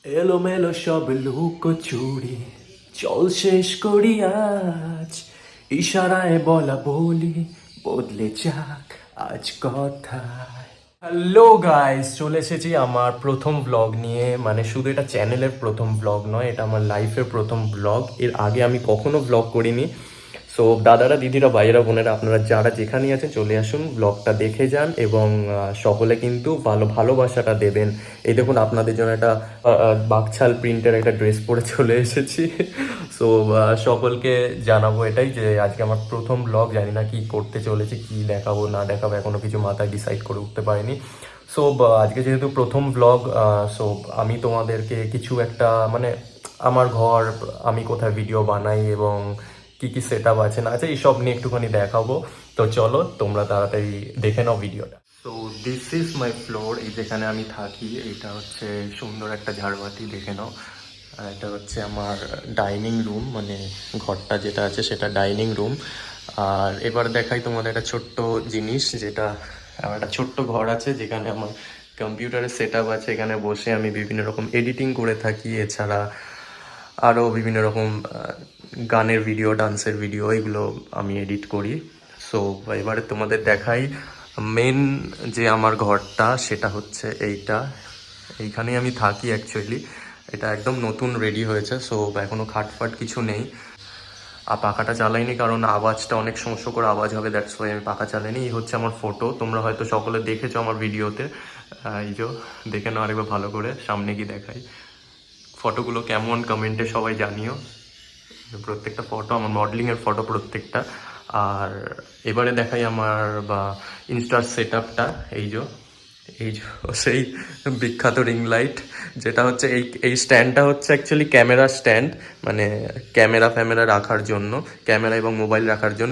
এলোমেলো সব লুকোচুরি, চল শেষ করি আজ। ইশারায় বলা বলি বদলে যাক আজ কথায়। হ্যালো গাইস, চলে এসেছি আমার প্রথম ব্লগ নিয়ে। মানে শুধু এটা চ্যানেলের প্রথম ব্লগ নয়, এটা আমার লাইফের প্রথম ব্লগ। এর আগে আমি কখনো ব্লগ করিনি। সো দাদারা, দিদিরা, ভাইয়েরা, বোনেরা, আপনারা যারা যেখানেই আছেন চলে আসুন, ব্লগটা দেখে যান এবং সকলে কিন্তু ভালোবাসাটা দেবেন। এই দেখুন, আপনাদের জন্য একটা বাকছাল প্রিন্টের একটা ড্রেস পরে চলে এসেছি। সো সকলকে জানাবো এটাই যে আজকে আমার প্রথম ব্লগ। জানি না কি করতে চলেছে, কি দেখাবো না দেখাবো, এখনো কিছু মাথায় ডিসাইড করে উঠতে পারিনি। সো আজকে যেহেতু প্রথম ব্লগ, সো আমি তোমাদেরকে কিছু একটা মানে আমার ঘর, আমি কোথায় ভিডিও বানাই এবং কি কি সেট আপ আছে না আছে এইসব নিয়ে একটুখানি দেখাবো। তো চলো তোমরা তাড়াতাড়ি দেখে নাও ভিডিওটা। তো দিস ইজ মাই ফ্লোর। এই যেখানে আমি থাকি, এইটা হচ্ছে সুন্দর একটা ঝাড়বাতি, দেখে নাও। আর এটা হচ্ছে আমার ডাইনিং রুম, মানে ঘরটা যেটা আছে সেটা ডাইনিং রুম। আর এবার দেখাই তোমাদের একটা ছোট্ট জিনিস, যেটা আমার একটা ছোট্ট ঘর আছে যেখানে আমার কম্পিউটারের সেট আপ আছে। এখানে বসে আমি বিভিন্ন রকম এডিটিং করে থাকি, এছাড়া আরও বিভিন্ন রকম গানের ভিডিও, ডান্সের ভিডিও, এগুলো আমি এডিট করি। সো এবারে তোমাদের দেখাই মেন যে আমার ঘরটা, সেটা হচ্ছে এইখানেই আমি থাকি অ্যাকচুয়ালি। এটা একদম নতুন রেডি হয়েছে, সো এখনও খাটফাট কিছু নেই। আর পাখাটা চালাইনি কারণ আওয়াজটা অনেক সমস্যা করে আওয়াজ হবে, দ্যাটস ওয়াই আমি পাখা চালাইনি। এই হচ্ছে আমার ফটো, তোমরা হয়তো সকলে দেখেছো আমার ভিডিওতে। এই যে দেখে নাও আরেকবার ভালো করে, সামনে কি দেখাই। ফটোগুলো কেমন কমেন্টে সবাই জানিও। প্রত্যেকটা ফটো আমার মডেলিংয়ের ফটো প্রত্যেকটা। আর এবারে দেখাই আমার ইনস্টার সেট আপটা। এই যে সেই বিখ্যাত রিং লাইট, যেটা হচ্ছে এই স্ট্যান্ডটা হচ্ছে অ্যাকচুয়ালি ক্যামেরা স্ট্যান্ড, মানে ক্যামেরা রাখার জন্য, ক্যামেরা এবং মোবাইল রাখার জন্য।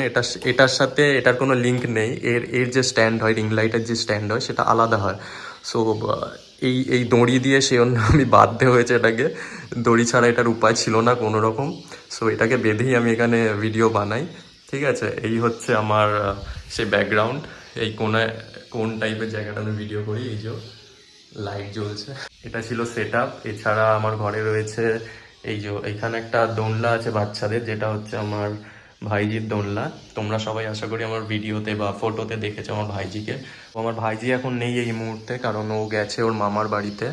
এটার সাথে এটার কোনো লিঙ্ক নেই। এর যে স্ট্যান্ড হয়, রিং লাইটের যে স্ট্যান্ড হয়, সেটা আলাদা হয়। সো এই দড়ি দিয়ে সে অন্য আমি বাঁধতে হয়েছে এটাকে। দড়ি ছাড়া এটার উপায় ছিল না কোনো রকম। সো এটাকে বেঁধেই আমি এখানে ভিডিও বানাই। ঠিক আছে, এই হচ্ছে আমার সেই ব্যাকগ্রাউন্ড। এই কোন টাইপের জায়গাটা আমি ভিডিও করি। এই যে লাইট জ্বলছে, এটা ছিল সেট আপ। এছাড়া আমার ঘরে রয়েছে এইখানে একটা দোলনা আছে বাচ্চাদের, যেটা হচ্ছে আমার ভাইজির দোলনা। তোমরা সবাই আশা করি আমার ভিডিওতে বা ফটোতে দেখেছো আমার ভাইজিকে। আমার ভাইজি এখন নেই এই মুহূর্তে, কারণ ও গেছে ওর মামার বাড়িতে।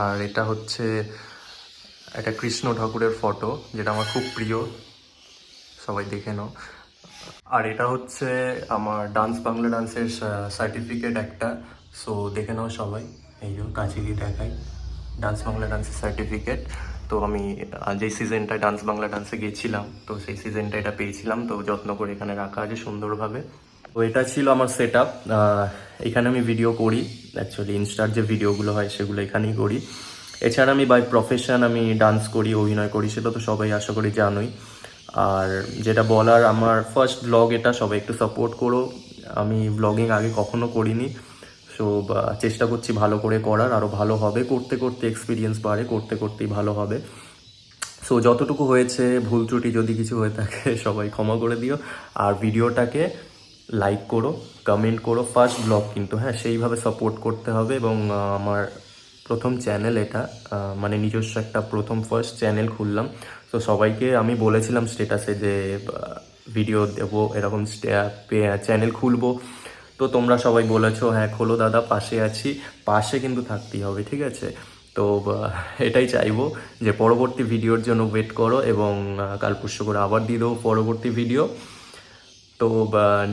আর এটা হচ্ছে একটা কৃষ্ণ ঠাকুরের ফটো, যেটা আমার খুব প্রিয়, সবাই দেখে নাও। আর এটা হচ্ছে আমার বাংলা ডান্সের সার্টিফিকেট একটা। সো দেখে নাও সবাই, এই যে কাছে গিয়ে দেখাই, বাংলা ডান্সের সার্টিফিকেট। তো আমি যে সিজনটায় বাংলা ডান্সে গেছিলাম, তো সেই সিজনটা এটা পেয়েছিলাম। তো যত্ন করে এখানে রাখা আছে সুন্দরভাবে। তো এটা ছিল আমার সেট আপ। এখানে আমি ভিডিও করি, অ্যাকচুয়ালি ইনস্টার যে ভিডিওগুলো হয় সেগুলো এখানেই করি। এছাড়া আমি বাই প্রফেশন আমি ডান্স করি, অভিনয় করি, সেটা তো সবাই আশা করি জানোই। আর যেটা বলার, আমার ফার্স্ট ব্লগ এটা, সবাই একটু সাপোর্ট করো। আমি ব্লগিং আগে কখনো করিনি। সো চেষ্টা করছি ভালো করে করার, আরও ভালো হবে। করতে করতে এক্সপিরিয়েন্স বাড়ে, করতে করতেই ভালো হবে। সো যতটুকু হয়েছে, ভুল ত্রুটি যদি কিছু হয়ে থাকে সবাই ক্ষমা করে দিও। আর ভিডিওটাকে লাইক করো, কমেন্ট করো। ফার্স্ট ব্লগ কিন্তু, হ্যাঁ, সেইভাবে সাপোর্ট করতে হবে। এবং আমার প্রথম চ্যানেল এটা, মানে নিজস্ব একটা ফার্স্ট চ্যানেল খুললাম। তো সবাইকে আমি বলেছিলাম স্টেটাসে যে ভিডিও দেবো, এরকম চ্যানেল খুলবো। তো তোমরা সবাই বলেছো হ্যাঁ খোলো দাদা, পাশে আছি। পাশে কিন্তু থাকতেই হবে, ঠিক আছে? তো এটাই চাইবো যে পরবর্তী ভিডিওর জন্য ওয়েট করো, এবং কাল পরশু করে আবার দিয়ে দেবো পরবর্তী ভিডিও। তো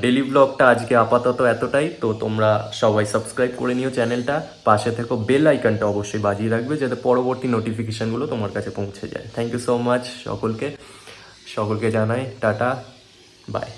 ডেলি ব্লগটা আজকে আপাতত এতটাই। তো তোমরা সবাই সাবস্ক্রাইব করে নিও চ্যানেলটা, পাশে থেকো, বেল আইকনটা অবশ্যই বাজিয়ে রাখবে যাতে পরবর্তী নোটিফিকেশানগুলো তোমার কাছে পৌঁছে যায়। থ্যাংক ইউ সো মাচ সকলকে জানাই টাটা, বাই।